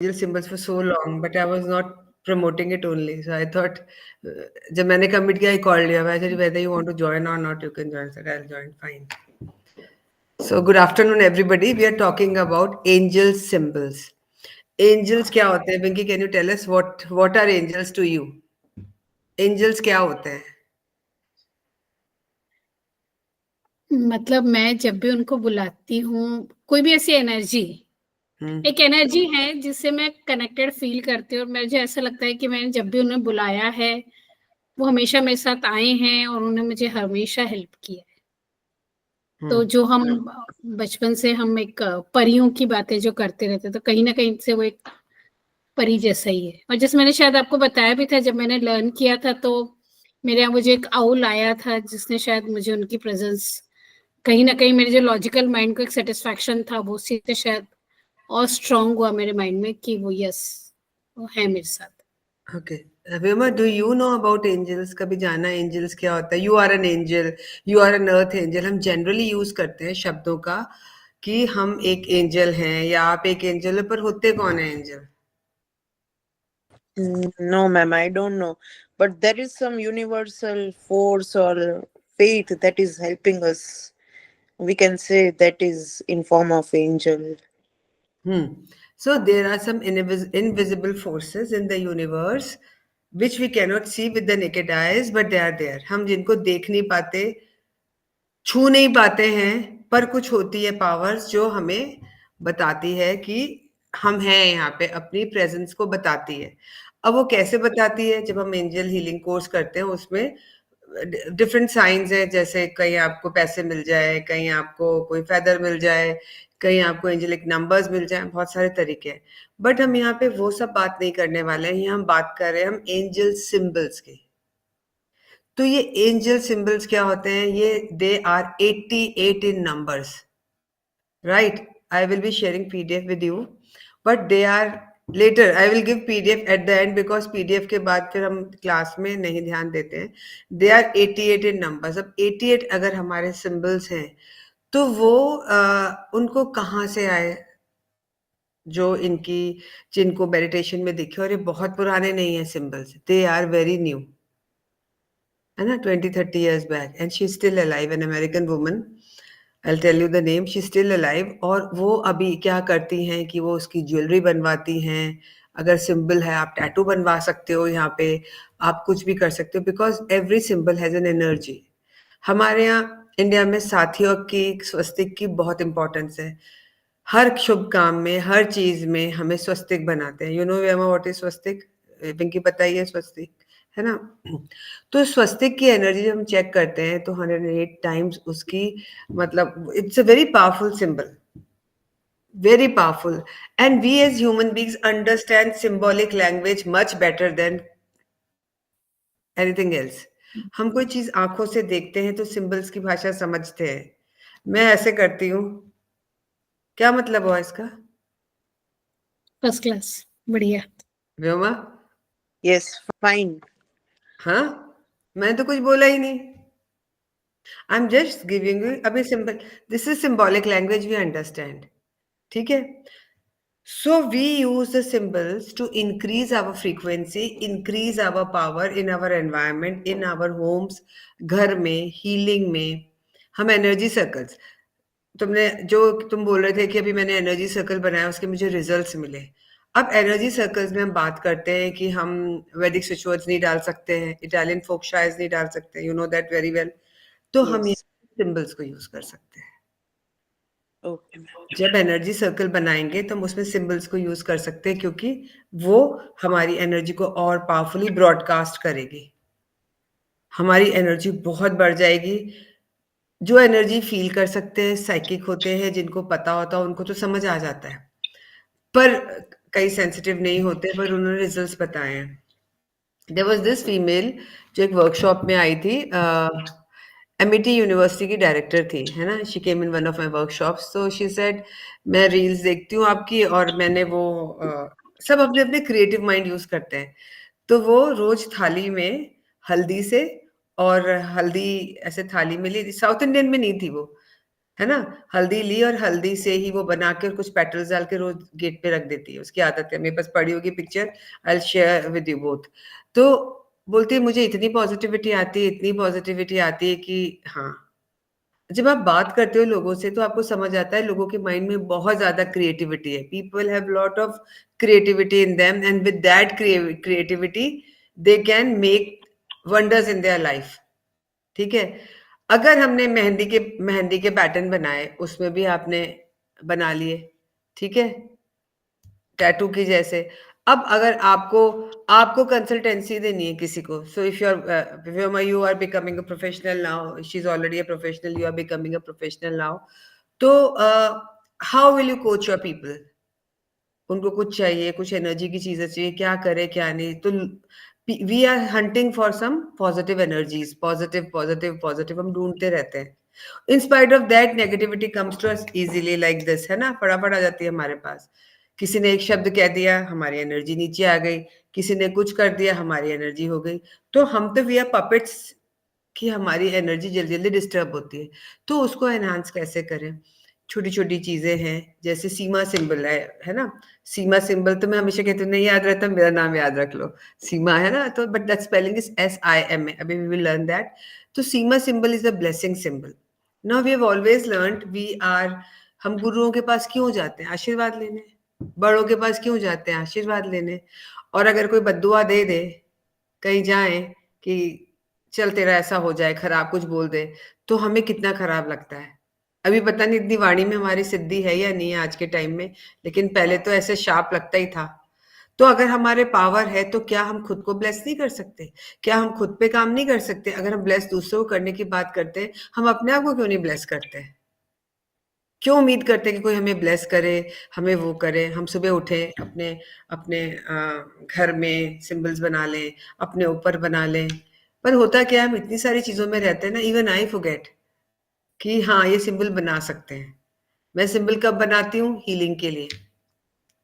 symbols for so long, but I was not promoting it only. So I thought, जब मैंने commit किया, I called you. I said, whether you want to join or not, you can join. I said, I'll join. Fine. So good afternoon, everybody. We are talking about angel symbols. Angels क्या होते हैं? Pinky, can you tell us what are angels to you? Angels क्या होते हैं? मतलब मैं जब भी उनको बुलाती हूँ, कोई भी ऐसी एनर्जी, एक एनर्जी है जिससे मैं कनेक्टेड फील करती हूँ और मुझे ऐसा लगता है कि मैंने जब भी उन्हें बुलाया है, वो हमेशा मेरे साथ आए हैं और उन्होंने मुझे हमेशा हेल्प किया है। तो जो हम बचपन से हम एक परियों की बातें जो करते रहते, तो कहीं ना कहीं से वो एक परी जैसा ही है। और जैसे मैंने शायद आपको बताया भी था, जब मैंने लर्न किया था तो मेरे यहाँ मुझे एक आउल आया था जिसने शायद मुझे उनकी प्रेजेंस कहीं ना कहीं मेरे जो लॉजिकल माइंड को एक सेटिस्फैक्शन था, वो उसी से शायद और स्ट्रांग हुआ मेरे माइंड में कि वो यस वो है मेरे साथ। Okay. Vyoma, do you know about angels? कभी जाना angels क्या होता है? You are an angel, you are an earth angel. हम generally use करते हैं शब्दों का कि हम एक angel हैं या आप एक angel हो, पर होते कौन है angel? No, ma'am, I don't know. But there is some universal force or faith that is helping us. We can say that is in form of angel. So there are some invisible forces in the universe which we cannot see with the naked eyes, but they are there. हम जिनको देख नहीं पाते, छू नहीं पाते हैं, पर कुछ होती है पावर्स जो हमें बताती है कि हम हैं यहाँ पे, अपनी प्रेजेंस को बताती है। अब वो कैसे बताती है? जब हम एंजल हीलिंग कोर्स करते हैं, उसमें डिफरेंट साइंस हैं, जैसे कहीं आपको पैसे मिल जाए, कहीं आपको कोई फेदर मिल जाए, कहीं आपको एंजलिक नंबर्स मिल जाए, बहुत सारे तरीके हैं। बट हम यहाँ पे वो सब बात नहीं करने वाले हैं, यहाँ हम बात कर रहे हैं हम एंजल सिंबल्स की। तो ये एंजल सिंबल्स क्या होते हैं? ये they are 88 in numbers, right? I will be sharing PDF with you, but they are later I will give PDF at the end, because PDF के बाद फिर हम क्लास में नहीं ध्यान देते हैं। They are 88 in numbers. अब 88 अगर हमारे सिंबल्स हैं, तो वो उनको कहाँ से आए? जो इनकी जिनको मेडिटेशन में दिखे, और ये बहुत पुराने नहीं है symbols, they are very new, है ना, 20-30 years back, and she's still alive, an American woman. I'll tell you the name. She's still alive. और वो अभी क्या करती हैं कि वो उसकी ज्वेलरी बनवाती हैं। अगर सिंबल है, आप टैटू बनवा सकते हो यहाँ पे, आप कुछ भी कर सकते हो, because every symbol has an energy. हमारे यहाँ इंडिया में साथियों की, स्वस्तिक की बहुत इंपॉर्टेंस है। हर शुभ काम में, हर चीज में हमें स्वस्तिक बनाते हैं। यू नो वेमा व्हाट इज स्वस्तिक? पिंकी पता ही है स्वस्तिक, है ना? तो स्वस्तिक की एनर्जी जब हम चेक करते हैं तो 108 टाइम्स उसकी, मतलब it's a very powerful symbol, very powerful. And we as human beings understand symbolic language much better than anything else. हम कोई चीज आंखों से देखते हैं तो सिंबल्स की भाषा समझते हैं। मैं ऐसे करती हूँ, क्या मतलब हुआ इसका? फर्स्ट क्लास, बढ़िया। व्योमा? Yes, fine. हाँ, मैं तो कुछ बोला ही नहीं। I am just giving you अभी symbol, this is symbolic language, we understand, ठीक है? So we use the symbols to increase our frequency, increase our power in our environment, in our homes, घर में, healing में। हम energy circles, तुमने जो तुम बोल रहे थे कि अभी मैंने एनर्जी सर्कल बनाया, उसके मुझे रिजल्ट्स मिले। अब एनर्जी सर्कल्स में हम बात करते हैं कि हम वैदिक स्विच वर्ड्स नहीं डाल सकते हैं, इटालियन फोक शायर्स नहीं डाल सकते, you know that very well. तो हम ये Yes. सिंबल्स को यूज कर सकते हैं। Okay, ma'am. जब एनर्जी सर्कल बनाएंगे तो हम उसमें सिंबल्स को यूज कर सकते हैं, क्योंकि वो हमारी एनर्जी को और पावरफुली ब्रॉडकास्ट करेगी, हमारी एनर्जी बहुत बढ़ जाएगी। जो एनर्जी फील कर सकते हैं, साइकिक होते हैं, जिनको पता होता है उनको तो समझ आ जाता है, पर कई सेंसिटिव नहीं होते, पर उन्होंने रिजल्ट्स बताए हैं। देयर वाज दिस फीमेल जो एक वर्कशॉप में आई थी, एमईटी यूनिवर्सिटी की डायरेक्टर थी, है ना? She came in one of my workshops, so she said मैं रील्स देखती हूँ आपकी, और मैंने वो सब अपने अपने क्रिएटिव माइंड यूज करते हैं। तो वो रोज थाली में हल्दी से, और हल्दी ऐसे थाली में ली, साउथ इंडियन में नहीं थी वो, है ना? हल्दी ली और हल्दी से ही वो बना के और कुछ पेटल्स डाल के रोज गेट पे रख देती है, उसकी आदत है। मेरे पास पड़ी होगी picture, I will share with you both. तो बोलती है मुझे इतनी पॉजिटिविटी आती है, इतनी पॉजिटिविटी आती है कि हाँ, जब आप बात करते हो लोगों से तो आपको समझ आता है लोगों के माइंड में बहुत ज़्यादा क्रिएटिविटी है। People have lot of creativity in them and with that creativity they can make wonders in their life. ठीक है? अगर हमने मेहंदी के पैटर्न बनाए, उसमें भी आपने बना लिए, ठीक है? टैटू की जैसे। अब अगर आपको कंसल्टेंसी देनी है किसी को, so if you are becoming a professional now, she is already a professional, you are becoming a professional now, तो how will you coach your people? उनको कुछ चाहिए, कुछ एनर्जी की चीजें चाहिए, क्या करे क्या नहीं, तो we are hunting for some positive energies, positive positive positive, हम ढूंढते रहते हैं। In spite of that negativity comes to us easily like this, है ना? फटाफट आ जाती है हमारे पास। किसी ने एक शब्द कह दिया, हमारी एनर्जी नीचे आ गई, किसी ने कुछ कर दिया, हमारी एनर्जी हो गई। तो हम तो वी आर पपेट्स कि हमारी एनर्जी जल्दी जल्दी डिस्टर्ब होती है। तो उसको एनहांस कैसे करें? छोटी छोटी चीजें हैं, जैसे सीमा सिंबल है ना? सीमा सिंबल तो मैं हमेशा कहती हूँ नहीं याद रहता, मेरा नाम याद रख लो, सीमा, है ना? तो but that spelling is SIMA, अभी वी विल लर्न दैट। तो Sima symbol is a blessing symbol. Now we have always learned, हम गुरुओं के पास क्यों जाते हैं? आशीर्वाद लेने। बड़ों के पास क्यों जाते हैं? आशीर्वाद लेने। और अगर कोई बद्दुआ दे दे, कहीं जाए कि चल तेरा ऐसा हो जाए, खराब कुछ बोल दे, तो हमें कितना खराब लगता है। अभी पता नहीं इतनी वाणी में हमारी सिद्धि है या नहीं है आज के टाइम में, लेकिन पहले तो ऐसे शाप लगता ही था। तो अगर हमारे पावर है तो क्या हम खुद को ब्लेस नहीं कर सकते? क्या हम खुद पे काम नहीं कर सकते? अगर हम ब्लेस दूसरों को करने की बात करते हैं, हम अपने आप को क्यों नहीं ब्लेस करते? क्यों उम्मीद करते हैं कि कोई हमें ब्लेस करे, हमें वो करे? हम सुबह उठे, अपने अपने घर में सिंबल्स बना लें, अपने ऊपर बना लें, पर होता क्या है, हम इतनी सारी चीजों में रहते हैं ना, इवन आई फॉरगेट कि हाँ ये सिंबल बना सकते हैं। मैं सिंबल कब बनाती हूँ? हीलिंग के लिए।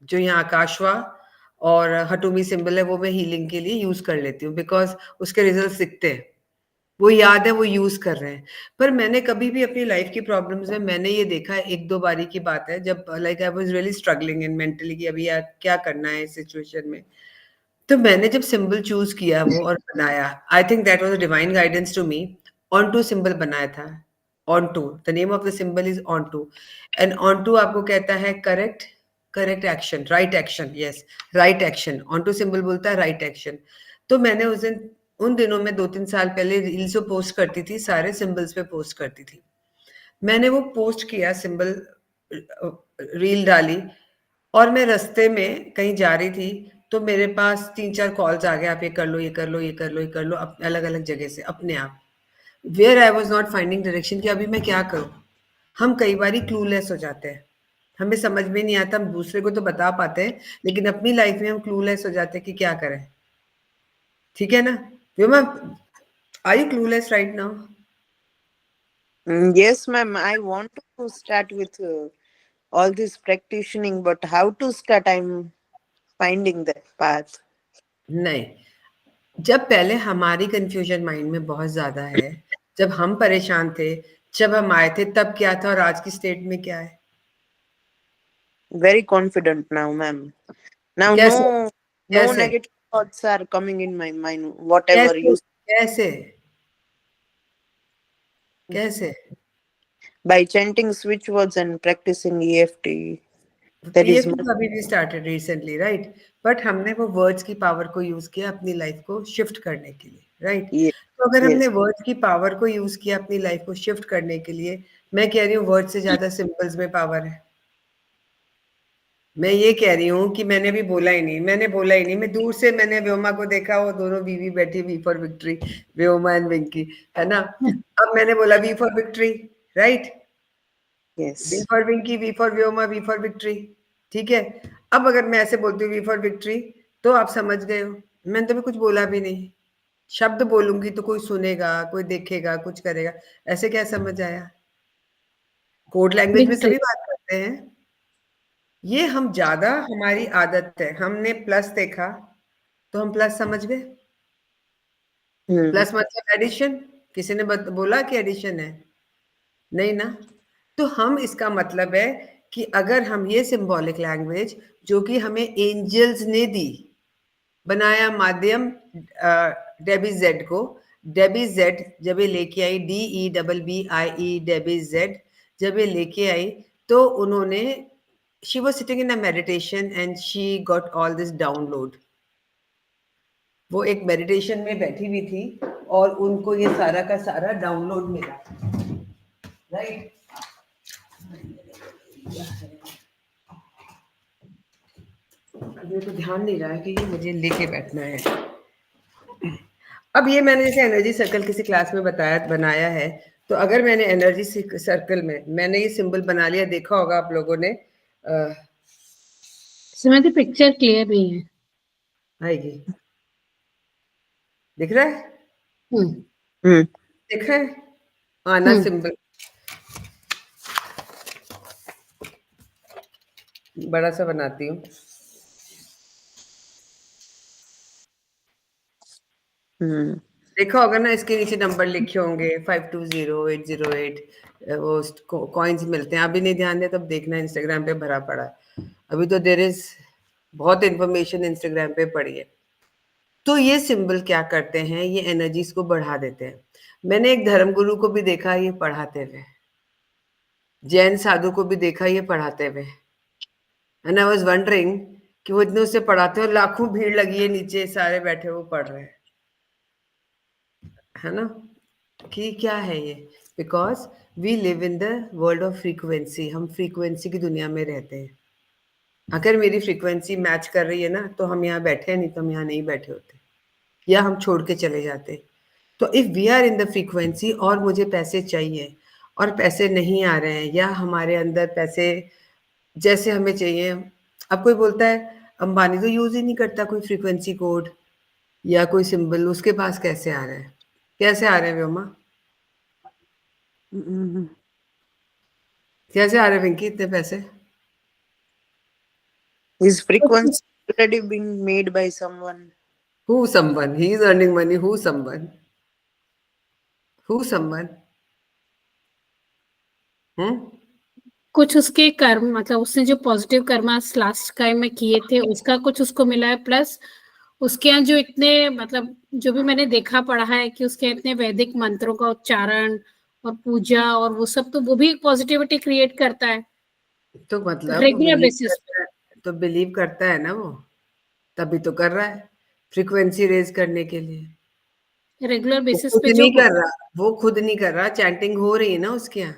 जो यहाँ आकाशवा और हटोमी सिंबल है, वो मैं हीलिंग के लिए यूज कर लेती हूँ, बिकॉज उसके रिजल्ट दिखते हैं, वो याद है, वो यूज कर रहे हैं। पर मैंने कभी भी अपनी लाइफ की प्रॉब्लम्स में मैंने ये देखा है, एक दो बारी की बात है, जब like I was really struggling in mentally कि अभी यार क्या करना है इस सिचुएशन में, तो मैंने जब सिंबल चूज किया वो और बनाया, I think that was a divine guidance to me. On two symbol बनाया था। On two, the name of the symbol is on two. And on two आपको कहता है correct, correct action, right action, yes, right action. On two symbol बोलता है right action. तो मैंने उन दिनों में 2-3 साल पहले रील्स पोस्ट करती थी, सारे सिंबल्स पे पोस्ट करती थी। मैंने वो पोस्ट किया, सिंबल रील डाली, और मैं रास्ते में कहीं जा रही थी, तो मेरे पास 3-4 कॉल्स आ गए, आप ये कर लो, ये कर लो, ये कर लो, ये कर लो, अलग अलग जगह से अपने आप। Where I was not finding direction कि अभी मैं क्या करूं। हम कई बार क्लूलेस हो जाते हैं, हमें समझ में नहीं आता, हम दूसरे को तो बता पाते हैं, लेकिन अपनी लाइफ में हम क्लूलेस हो जाते हैं कि क्या करें। ठीक है ना? Are you clueless right now? Yes, ma'am. I want to start with all this practicing, but how to start? I'm finding that path. नहीं, जब पहले हमारी कंफ्यूजन माइंड में बहुत ज्यादा है, जब हम परेशान थे, जब हम आए थे, तब क्या था और आज की स्टेट में क्या है? Very confident now, ma'am. Now, कैसे? no कैसे? negative thoughts are coming in my mind. Whatever कैसे? you कैसे? कैसे? by chanting switch words and practicing EFT. That ये is my तो अभी भी स्टार्टेड रिसेंटली, राइट? बट हमने वो वर्ड्स की पावर को यूज किया अपनी लाइफ को शिफ्ट करने के लिए, राइट? yes, तो अगर हमने yes. वर्ड्स की पावर को यूज किया अपनी लाइफ को शिफ्ट करने के लिए, मैं कह रही हूँ वर्ड से ज्यादा सिंबल्स में पावर है। मैं ये कह रही हूँ कि मैंने भी बोला ही नहीं, मैंने बोला ही नहीं, मैं दूर से मैंने व्योमा को देखा, वो दोनों बीवी बैठी, V for victory, Vyoma and Vinky, है ना? अब मैंने बोला V for victory, right? V Yes. For Vinky, V for Vyoma, V for victory. ठीक है? अब अगर मैं ऐसे बोलती हूँ वी फॉर विक्ट्री, तो आप समझ गए हो, मैंने तो भी कुछ बोला भी नहीं। शब्द बोलूंगी तो कोई सुनेगा, कोई देखेगा, कुछ करेगा, ऐसे क्या समझ आया? कोड लैंग्वेज में विक्ट्री। सभी बात करते हैं। ये हम ज्यादा, हमारी आदत है, हमने प्लस देखा तो हम प्लस समझ गए। Hmm. प्लस मतलब एडिशन, किसी ने बोला कि एडिशन है? नहीं ना? तो हम इसका मतलब है कि अगर हम ये सिंबॉलिक लैंग्वेज जो कि हमें एंजल्स ने दी, बनाया माध्यम डेबी जेड को, डेबी जेड जब ये लेके आई, DEBBIE डेबी जेड जब ये लेके आई, तो उन्होंने, she was sitting in a meditation and she got all this download. वो एक मेडिटेशन में बैठी हुई थी और उनको ये सारा का सारा डाउनलोड मिला, राइट। मेरे को ध्यान नहीं रहा है कि ये मुझे लेके बैठना है। अब ये मैंने जैसे एनर्जी सर्कल किसी क्लास में बनाया है, तो अगर मैंने एनर्जी सर्कल में मैंने ये सिंबल बना लिया, देखा होगा आप लोगों ने, सुमति पिक्चर क्लियर नहीं है। आएगी, दिख रहा है? हम्म दिख रहा है आना सिंबल, बड़ा सा बनाती हूँ। देखा होगा ना, इसके नीचे नंबर लिखे होंगे 520808, वो कॉइन्स मिलते हैं। अभी नहीं ध्यान दिया तब देखना, इंस्टाग्राम पे भरा पड़ा है अभी तो, देयर इज बहुत इंफॉर्मेशन इंस्टाग्राम पे पड़ी है। तो ये सिंबल क्या करते हैं, ये एनर्जीज को बढ़ा देते हैं। मैंने एक धर्मगुरु को भी देखा ये पढ़ाते हुए, जैन साधु को भी देखा ये पढ़ाते हुए, एंड आई वाज वंडरिंग कि वो इतने उससे पढ़ाते हैं, लाखों भीड़ लगी है नीचे, सारे बैठे वो पढ़ रहे हैं, है ना, कि क्या है ये। Because we live in the world of frequency, हम फ्रीक्वेंसी की दुनिया में रहते हैं। अगर मेरी फ्रीक्वेंसी मैच कर रही है ना, तो हम यहाँ बैठे हैं, नहीं तो हम यहाँ नहीं बैठे होते, या हम छोड़ के चले जाते। तो if we are in the frequency और मुझे पैसे चाहिए और पैसे नहीं आ रहे हैं, या हमारे अंदर पैसे जैसे हमें चाहिए, अब कोई बोलता है अंबानी तो यूज ही नहीं करता कोई फ्रीक्वेंसी कोड या कोई सिंबल, उसके पास कैसे आ रहा है, कैसे आ रहे हैं व्योमा, कैसे आ रहे हैं विंकी इतने पैसे? His frequency already been made by someone. Who someone? He is earning money. Who someone? Who someone? कुछ उसके कर्म, मतलब उसने जो पॉजिटिव कर्मा लास्ट टाइम में किए थे उसका कुछ उसको मिला है, प्लस उसके यहाँ जो इतने, मतलब जो भी मैंने देखा पढ़ा है कि उसके इतने वैदिक मंत्रों का उच्चारण और पूजा और वो सब, तो वो भी एक पॉजिटिविटी क्रिएट करता है तो मतलब रेगुलर बेसिस पे। तो बिलीव करता है ना वो, तभी तो कर रहा है फ्रीक्वेंसी रेज करने के लिए। रेगुलर वो बेसिस खुद पे जो नहीं कर रहा, वो खुद नहीं कर रहा, चैंटिंग हो रही है ना उसके यहाँ,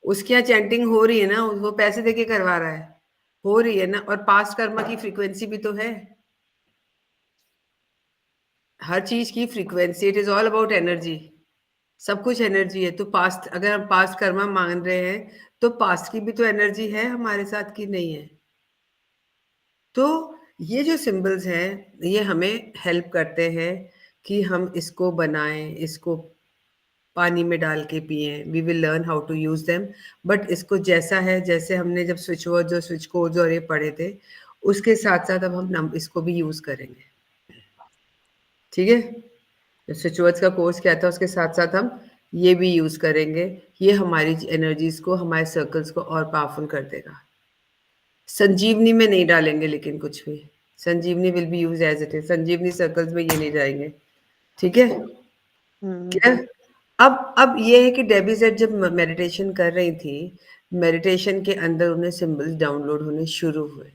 उसके यहाँ चैंटिंग हो रही है ना, वो पैसे देके करवा रहा है, हो रही है ना। और पास्ट कर्मा की फ्रीक्वेंसी भी तो है, हर चीज की frequency, it is all about energy, सब कुछ एनर्जी है। तो पास्ट, अगर हम पास्ट कर्मा मान रहे हैं तो पास्ट की भी तो एनर्जी है हमारे साथ, की नहीं है? तो ये जो सिंबल्स हैं ये हमें हेल्प करते हैं कि हम इसको बनाएं, इसको पानी में डाल के पिए, we will learn how to use them. But इसको जैसा है, जैसे हमने जब स्विच वर्ड्स और स्विच कोड्स और ये पढ़े थे, उसके साथ साथ अब हम इसको भी यूज करेंगे, ठीक है? जब स्विच वर्ड्स का कोर्स किया था उसके साथ साथ हम ये भी यूज करेंगे, ये हमारी एनर्जीज को, हमारे सर्कल्स को और पावरफुल कर देगा। संजीवनी में नहीं डालेंगे लेकिन कुछ भी, Sanjivani will be use as it is, Sanjivani circles में ये नहीं जाएंगे, ठीक है? क्या? अब ये है कि डेबी जेड जब मेडिटेशन कर रही थी, मेडिटेशन के अंदर उन्हें सिंबल्स डाउनलोड होने शुरू हुए,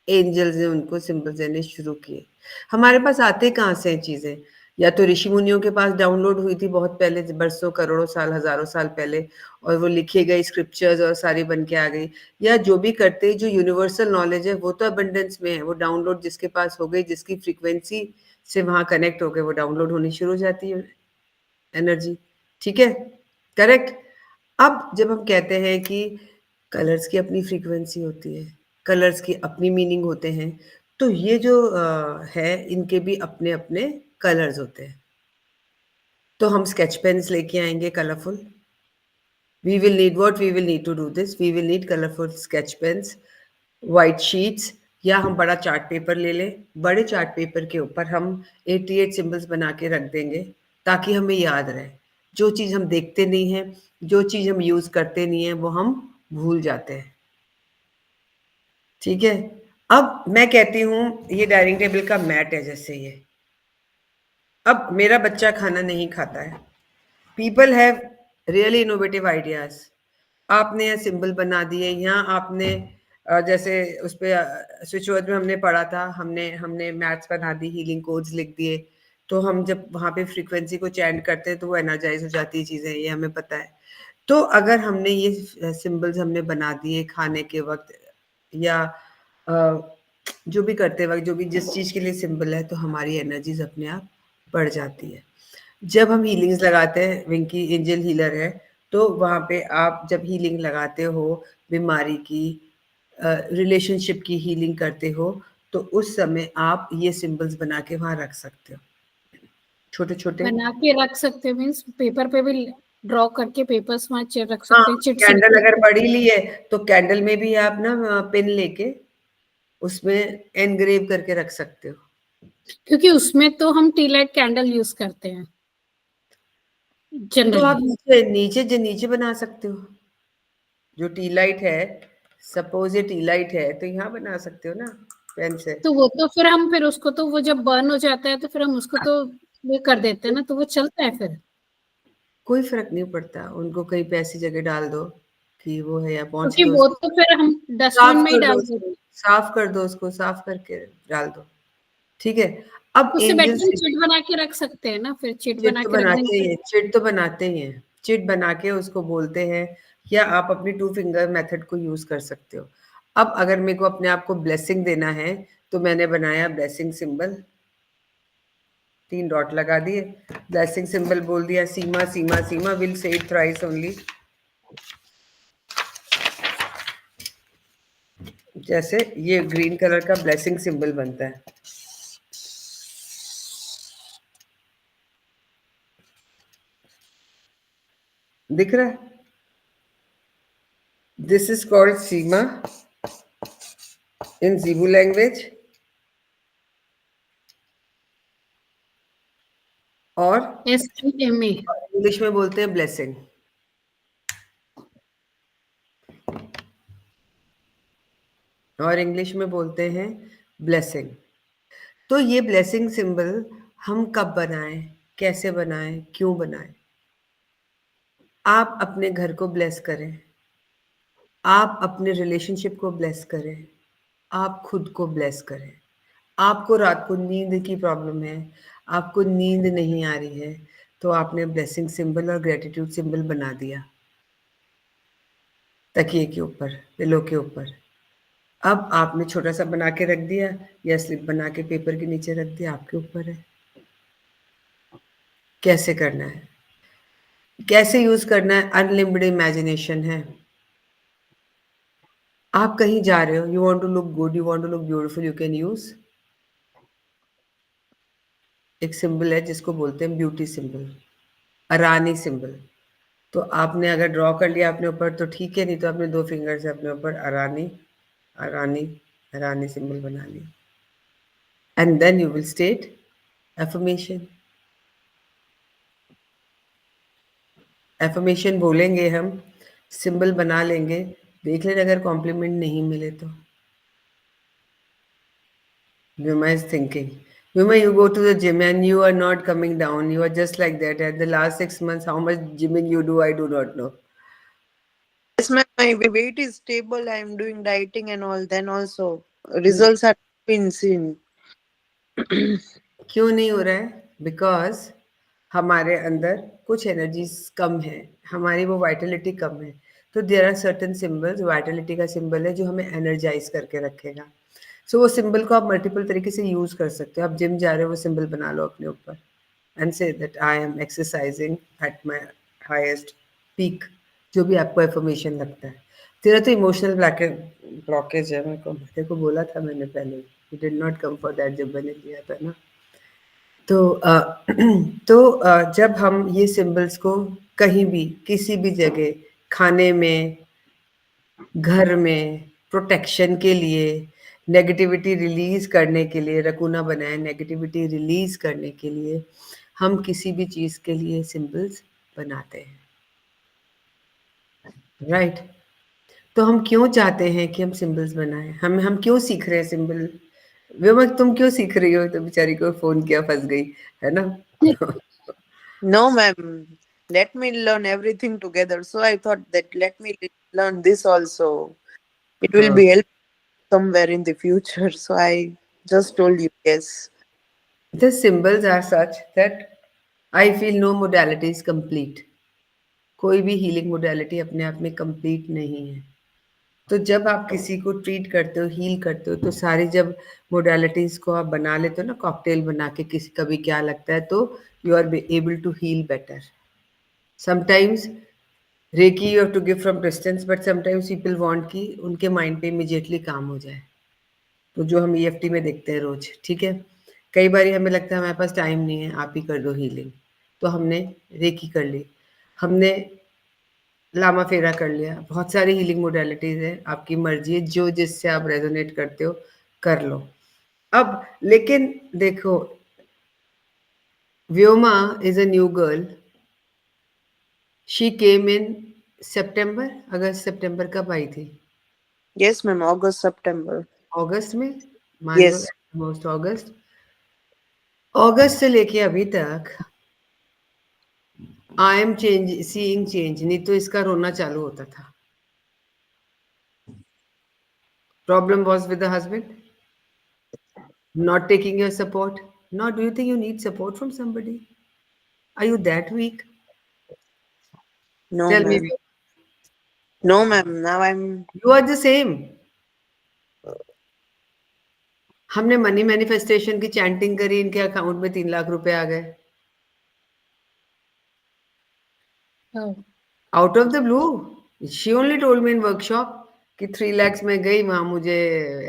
एंजल्स ने उनको सिंबल्स देने शुरू किए। हमारे पास आते कहाँ से हैं चीजें? या तो ऋषि मुनियों के पास डाउनलोड हुई थी बहुत पहले, बरसों करोड़ों साल हजारों साल पहले, और वो लिखी गई स्क्रिप्चर्स और सारी बन के आ गई, या जो भी करते, जो यूनिवर्सल नॉलेज है वो तो अबंडेंस में है, वो डाउनलोड जिसके पास हो गई, जिसकी फ्रीक्वेंसी से वहां कनेक्ट हो गए, वो डाउनलोड होनी शुरू हो जाती है एनर्जी, ठीक है? करेक्ट। अब जब हम कहते हैं कि कलर्स की अपनी फ्रीक्वेंसी होती है, कलर्स की अपनी मीनिंग होते हैं, तो ये जो है इनके भी अपने अपने कलर्स होते हैं। तो हम स्केच पेन्स लेके आएंगे colourful, we will need what, we will need to do this, we will need colourful sketch pens, white sheets, या हम बड़ा चार्ट पेपर ले लें, बड़े चार्ट पेपर के ऊपर हम 88 सिंबल्स बना के रख देंगे ताकि हमें याद रहे। जो चीज़ हम देखते नहीं हैं, जो चीज़ हम यूज़ करते नहीं हैं, वो हम भूल जाते हैं। ठीक है? अब मैं कहती हूँ, ये डाइनिंग टेबल का मैट है जैसे ये। अब मेरा बच्चा खाना नहीं खाता है। People have really innovative ideas. आपने यहाँ सिंबल बना दिए, यहाँ आपने जैसे उस पे स्विच वर्ड में हमने पढ़ा था, हमने मैथ्स बना दी, हीलिंग कोड्स लिख दिए, तो हम जब वहाँ पे फ्रीक्वेंसी को चैंट करते हैं तो वो एनर्जाइज हो जाती है चीज़ें, ये हमें पता है। तो अगर हमने ये सिंबल्स हमने बना दिए खाने के वक्त या जो भी करते वक्त, जो भी जिस चीज़ के लिए सिंबल है, तो हमारी एनर्जीज अपने आप बढ़ जाती है। जब हम हीलिंग्स लगाते हैं, विंकी एंजल हीलर है, तो वहाँ पे आप जब हीलिंग लगाते हो बीमारी की, रिलेशनशिप की हीलिंग करते हो, तो उस समय आप ये सिंबल्स बना के वहाँ रख सकते हो, छोटे छोटे। बना के रख सकते हैं मीन्स पेपर पे भी ड्रॉ करके पेपर्स वहाँ रख हाँ, सकते हैं, चिट कैंडल अगर पड़ी ली है तो कैंडल में भी आप ना पेन लेके उसमें एनग्रेव करके रख सकते हो। क्योंकि उसमें तो हम टी लाइट कैंडल यूज करते हैं तो आप जनरली। नीचे बना सकते हो। जो टी लाइट है, सपोज ये टी लाइट है, तो यहाँ बना सकते हो ना पेन से। तो वो तो फिर उसको तो वो जब बर्न हो जाता है तो फिर हम उसको तो वो कर देते हैं ना, तो वो चलता है फिर। कोई फर्क नहीं पड़ता, उनको कहीं पे ऐसी जगह डाल दो कि वो है, या पहुंच क्योंकि के वो उसको तो फिर हम डस्टबिन साफ में ही कर दो, डाल देते उसको हैं। साफ कर दो, उसको साफ करके डाल दो। ठीक है। अब उससे बेटर एंजल्स हम चिट बना के रख सकते हैं ना, फिर चिट चिट बना तो के रख बनाते ही देंगे। हैं, चिट तो बनाते ही हैं, चिट बना के उसको बोलते हैं, या आप अपनी 2 फिंगर मेथड को यूज कर सकते हो। अब अगर मेरे को अपने आप को ब्लेसिंग देना है, तो मैंने बनाया ब्लेसिंग सिंबल, 3 डॉट लगा दिए, ब्लेसिंग सिंबल बोल दिया, Sima Sima Sima, will say it thrice only. जैसे ये ग्रीन कलर का ब्लेसिंग सिंबल बनता है। दिख रहा है? This is called Sima in Zibu language, और SEMA। इंग्लिश में बोलते हैं ब्लेसिंग। और इंग्लिश में बोलते हैं ब्लेसिंग। तो ये ब्लेसिंग सिंबल हम कब बनाएं, कैसे बनाएं, क्यों बनाएं? आप अपने घर को ब्लेस करें, आप अपने रिलेशनशिप को ब्लेस करें, आप खुद को ब्लेस करें। आपको रात को नींद की प्रॉब्लम है, आपको नींद नहीं आ रही है, तो आपने ब्लेसिंग सिंबल और ग्रेटिट्यूड सिंबल बना दिया तकिए के ऊपर, पिलो के ऊपर। अब आपने छोटा सा बना के रख दिया, या स्लिप बना के पेपर के नीचे रख दिया, आपके ऊपर है कैसे करना है, कैसे यूज करना है। अनलिमिटेड इमेजिनेशन है। आप कहीं जा रहे हो, you want to look good, you want to look beautiful, you can use एक सिंबल है जिसको बोलते हैं ब्यूटी सिंबल, अरानी सिंबल। तो आपने अगर ड्रॉ कर लिया अपने ऊपर तो ठीक है, नहीं तो अपने 2 फिंगर से अपने ऊपर अरानी अरानी अरानी सिंबल बना ली, and then you will state affirmation. Affirmation बोलेंगे हम, सिंबल बना लेंगे, देख लेना अगर कॉम्प्लीमेंट नहीं मिले तो। Vima is thinking. Vima, you go to the gym and you are not coming down. You are just like that. At the last 6 months, how much gymming you do, I do not know. Yes, ma'am, my weight is stable. I am doing dieting and all. Then also results are been seen. क्यों नहीं हो रहा है? Because हमारे अंदर कुछ energies कम है, हमारी वो वाइटलिटी कम है। तो there are certain symbols, vitality का सिंबल है जो हमें एनर्जाइज करके रखेगा। सो वो सिंबल को आप मल्टीपल तरीके से यूज कर सकते हो। आप जिम जा रहे हो, वो सिंबल बना लो अपने ऊपर and say that I am exercising at my highest peak, जो भी आपको एफर्मेशन लगता है। तेरा तो इमोशनल ब्लॉकेज है, मेरे को बोला था मैंने पहले, you did not come for that जब मैंने किया था ना। तो जब हम ये सिंबल्स को कहीं भी किसी भी जगह, खाने में, घर में, प्रोटेक्शन के लिए, नेगेटिविटी रिलीज करने के लिए, रकूना बनाए नेगेटिविटी रिलीज करने के लिए, हम किसी भी चीज़ के लिए सिंबल्स बनाते हैं, राइट? तो हम क्यों चाहते हैं कि हम सिंबल्स बनाएं? हम क्यों सीख रहे हैं सिंबल? व्योमक, तुम क्यों सीख रही हो? तो बेचारी को फोन किया, फंस गई, है ना? No, ma'am. Let me learn everything together. So I thought that let me learn this also. It will हाँ, be helpful somewhere in the future. So I just told you yes. the symbols are such that I feel no modality is complete. कोई भी healing modality अपने आप में complete नहीं है। तो जब आप किसी को ट्रीट करते हो, हील करते हो, तो सारी जब मोडालिटीज को आप बना लेते हो ना, कॉकटेल बना के, किसी का भी क्या लगता है, तो you are able to heal better. Sometimes reiki you have to give from distance, but sometimes people want कि उनके माइंड पे इमीडिएटली काम हो जाए, तो जो हम ईएफटी में देखते हैं रोज, ठीक है? कई बार हमें लगता है हमारे पास टाइम नहीं है, आप ही कर दो हीलिंग, तो हमने रेकी कर ली, हमने लामा फेरा कर लिया, बहुत सारी हीलिंग मोडालिटीज है, आपकी मर्जी है, जो जिससे आप रेजोनेट करते हो कर लो। अब लेकिन देखो, Vyoma is a new girl, she came in September, अगस्त सितंबर कब आई थी? Yes, ma'am. August, September. अगस्त में, मान लो Yes. मोस्ट अगस्त, अगस्त से लेके अभी तक I am change, seeing change, नहीं तो इसका रोना चालू होता था। Problem was with the husband not taking your support. Now, do you think you need support from somebody? Are you that weak? No, Tell me. ma'am. No, ma'am. Now I'm. You are the same. हमने money manifestation की chanting करी, इनके account में 3 लाख रुपए आ गए Oh. Out of the blue. She only told me in workshop कि 3 lakhs में गई, वहां मुझे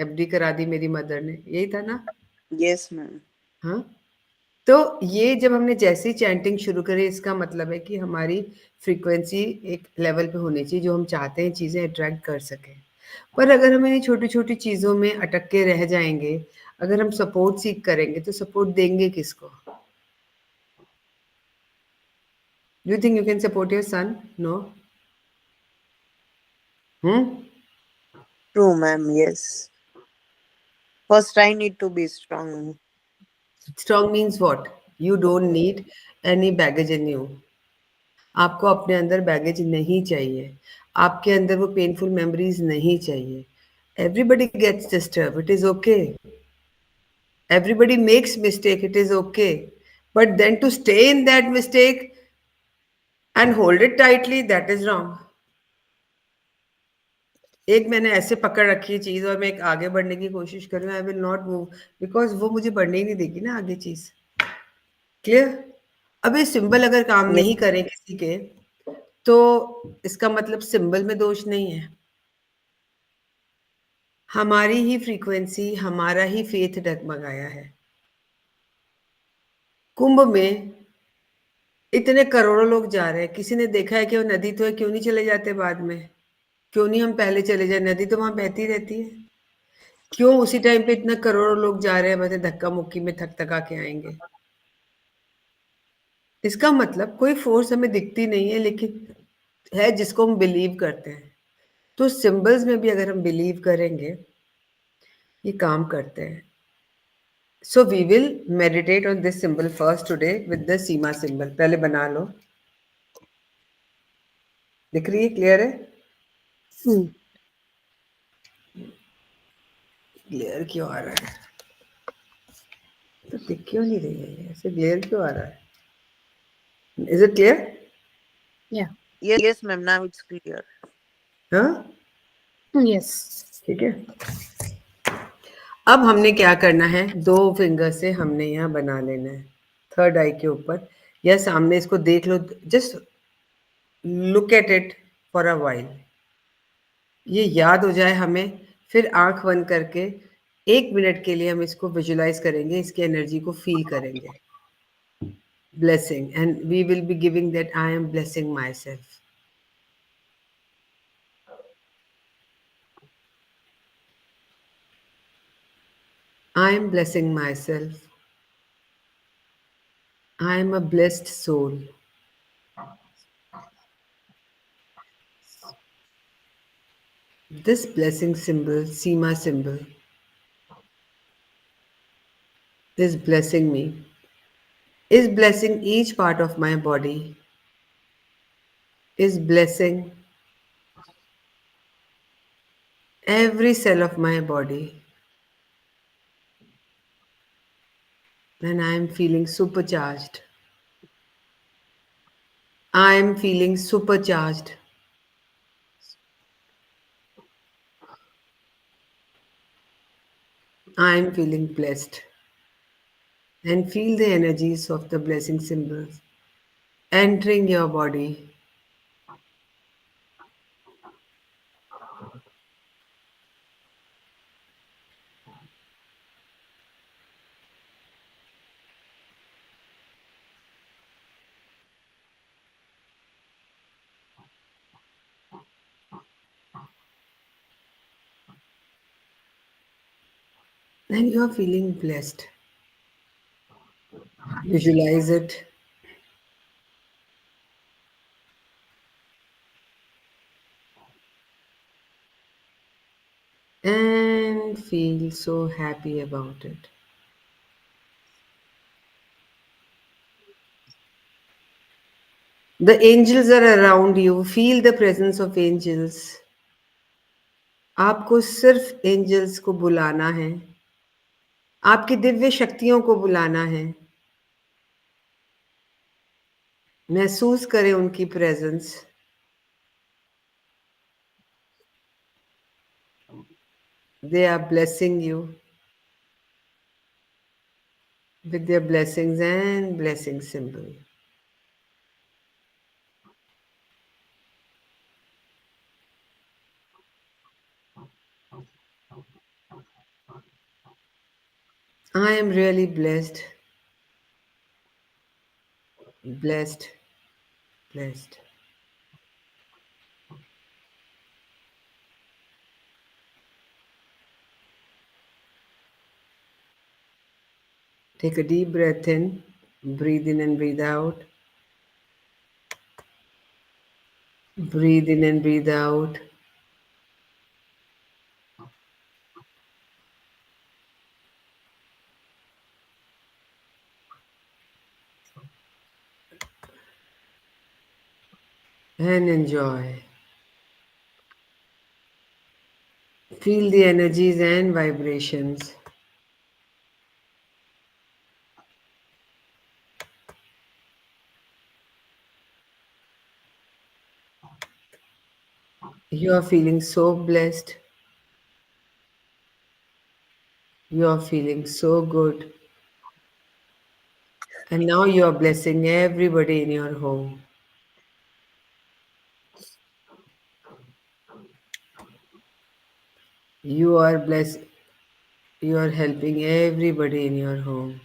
एफडी करा दी मेरी मदर ने, यही था ना? Yes, ma'am. हाँ, तो ये जब हमने जैसे ही चैंटिंग शुरू करी, इसका मतलब है कि हमारी फ्रीक्वेंसी एक लेवल पे होनी चाहिए जो हम चाहते हैं चीज़ें अट्रैक्ट कर सकें। पर अगर हम इन छोटी-छोटी चीज़ों में अटक के रह जाएँगे, अगर हम सपोर्ट सीक करेंगे, तो सपोर्ट देंगे किसको? Do you think you can support your son? No? Hmm? True, ma'am. Yes. First, I need to be strong. Strong means what? You don't need any baggage in you. आपको अपने अंदर baggage नहीं चाहिए, आपके अंदर वो पेनफुल मेमोरीज नहीं चाहिए। Everybody gets disturb, it is okay. Everybody makes mistake, it is okay. But then to stay in that mistake and hold it tightly, that is wrong. एक मैंने ऐसे पकड़ रखी है चीज और मैं एक आगे बढ़ने की कोशिश कर रही हूँ, I will not move, because वो मुझे बढ़ने ही नहीं देगी ना आगे चीज। क्लियर? अब ये सिंबल अगर काम Yes. नहीं करे किसी के, तो इसका मतलब सिंबल में दोष नहीं है, हमारी ही फ्रीक्वेंसी, हमारा ही फेथ डगमगाया है। कुंभ में इतने करोड़ों लोग जा रहे हैं, किसी ने देखा है कि वो नदी तो है, क्यों नहीं चले जाते बाद में? क्यों नहीं हम पहले चले जाए? नदी तो वहां बहती रहती है। क्यों उसी टाइम पे इतने करोड़ों लोग जा रहे हैं, बस धक्का मुक्की में थक थका के आएंगे? इसका मतलब कोई फोर्स हमें दिखती नहीं है, लेकिन है जिसको हम बिलीव करते हैं। तो सिंबल्स में भी अगर हम बिलीव करेंगे, ये काम करते हैं। So we will meditate on this symbol first today with the Seema symbol. पहले बना लो, दिख रही है? क्लियर है? क्लियर क्यों आ रहा है? तो दिख क्यों नहीं रही है ये? ऐसे क्लियर क्यों आ रहा है? Is it clear? Yeah. Yes, ma'am. Now it's clear. हाँ, Yes. ठीक है। अब हमने क्या करना है, 2 फिंगर से हमने यहाँ बना लेना है, थर्ड आई के ऊपर या सामने, इसको देख लो, just look at it for a while, ये याद हो जाए हमें, फिर आंख बंद करके 1 मिनट के लिए हम इसको विजुलाइज करेंगे, इसकी एनर्जी को फील करेंगे। Blessing, and we will be giving that I am blessing myself. I am blessing myself. I am a blessed soul. This blessing symbol, Seema symbol, is blessing me, is blessing each part of my body, is blessing every cell of my body. And I am feeling supercharged. I am feeling supercharged. I am feeling blessed. And feel the energies of the blessing symbols entering your body. And you are feeling blessed. Visualize it and feel so happy about it. The angels are around you. Feel the presence of angels. आपको सिर्फ angels को बुलाना है, आपकी दिव्य शक्तियों को बुलाना है. महसूस करें उनकी presence. They are blessing you with their blessings and blessing symbol. I am really blessed, blessed, blessed. Take a deep breath in, breathe in and breathe out. Breathe in and breathe out. And enjoy. Feel the energies and vibrations. You are feeling so blessed. You are feeling so good. And now you are blessing everybody in your home. You are blessed. You are helping everybody in your home.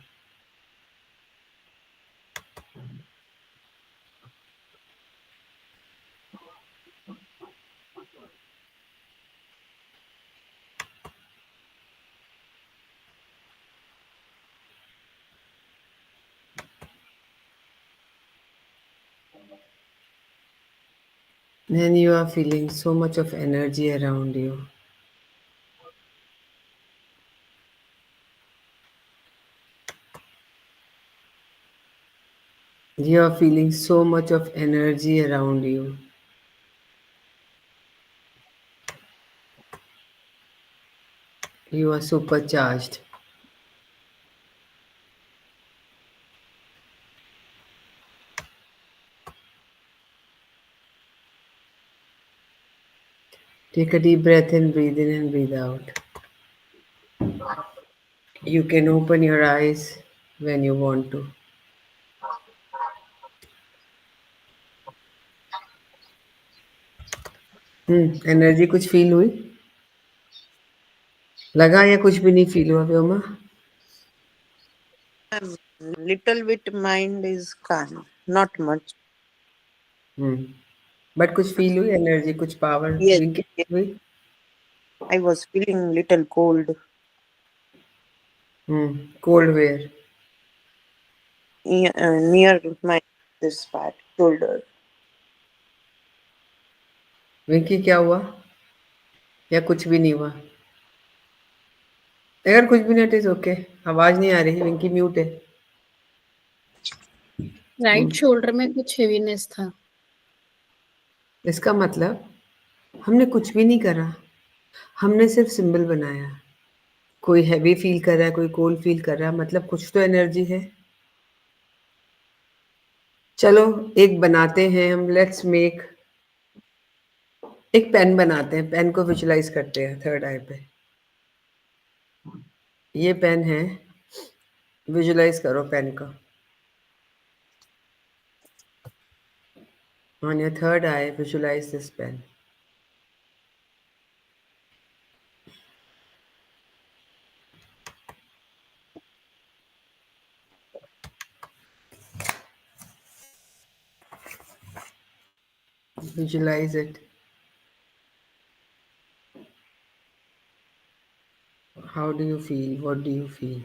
Then you are feeling so much of energy around you. You are feeling so much of energy around you. You are supercharged. Take a deep breath in, breathe in and breathe out. You can open your eyes when you want to. Energy कुछ feel हुई? लगा या कुछ भी नहीं feel हुआ Vyoma? Little bit mind is calm, not much. But कुछ feel हुई एनर्जी, कुछ पावर Yes, विंकी yes. हुई? I was feeling little cold cold where? near my this part shoulder. Vinky क्या हुआ? या कुछ भी नहीं हुआ? अगर कुछ भी नहीं, इट इज ओके। आवाज नहीं आ रही, विंकी म्यूट है। राइट शोल्डर में कुछ हेवीनेस था। इसका मतलब हमने कुछ भी नहीं करा, हमने सिर्फ सिंबल बनाया। कोई हैवी फील कर रहा है, कोई कोल्ड फील कर रहा है, मतलब कुछ तो एनर्जी है। चलो एक बनाते हैं हम, लेट्स मेक एक पेन बनाते हैं। पेन को विजुलाइज करते हैं थर्ड आई पे। ये पेन है, विजुलाइज करो पेन को। On your third eye visualise this pen. Visualize it. How do you feel? What do you feel?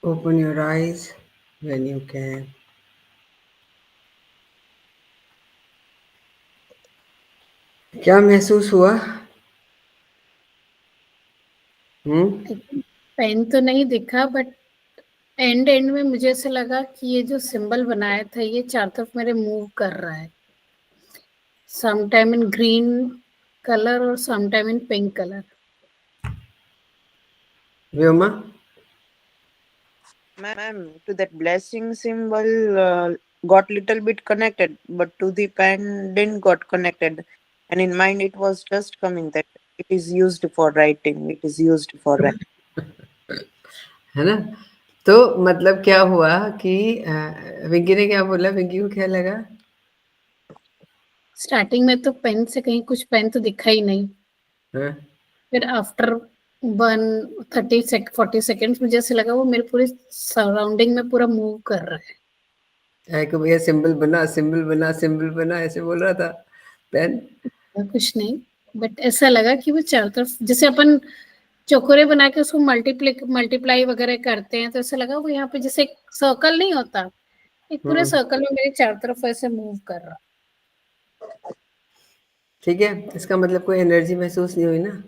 Open your eyes when you can. क्या महसूस हुआ? पेन तो नहीं दिखा, बट एंड में मुझे ऐसा लगा कि ये जो सिंबल बनाया था ये चार तरफ मेरे मूव कर रहा है, समटाइम इन ग्रीन कलर और sometime in pink colour. Vyoma? Ma'am, to that blessing symbol got little bit connected, but to the pen didn't got connected. And in mind, it was just coming that it is used for writing. It is used for writing. है ना? तो मतलब क्या हुआ कि विंकी ने क्या बोला? विंकी को क्या लगा? स्टार्टिंग में तो पेन से कहीं कुछ पेन तो दिखा ही नहीं। हाँ? फिर आफ्टर 40 सेकेंड्स मुझे ऐसे लगा वो मेरे पूरे सराउंडिंग में पूरा मूव कर रहा है। कि भैया सिंबल बना, सिंबल बना, सिंबल बना, ऐसे बोल रहा था पेन? कुछ नहीं, बट ऐसा लगा कि वो चारों तरफ, जैसे अपन चौकोरे बना के उसको मल्टीप्लाई वगैरह करते हैं, तो ऐसा लगा वो यहाँ पे जैसे एक सर्कल नहीं होता, एक पूरे सर्कल में मेरे चारों तरफ ऐसे मूव कर रहा। ठीक है, इसका मतलब कोई एनर्जी महसूस नहीं हुई ना,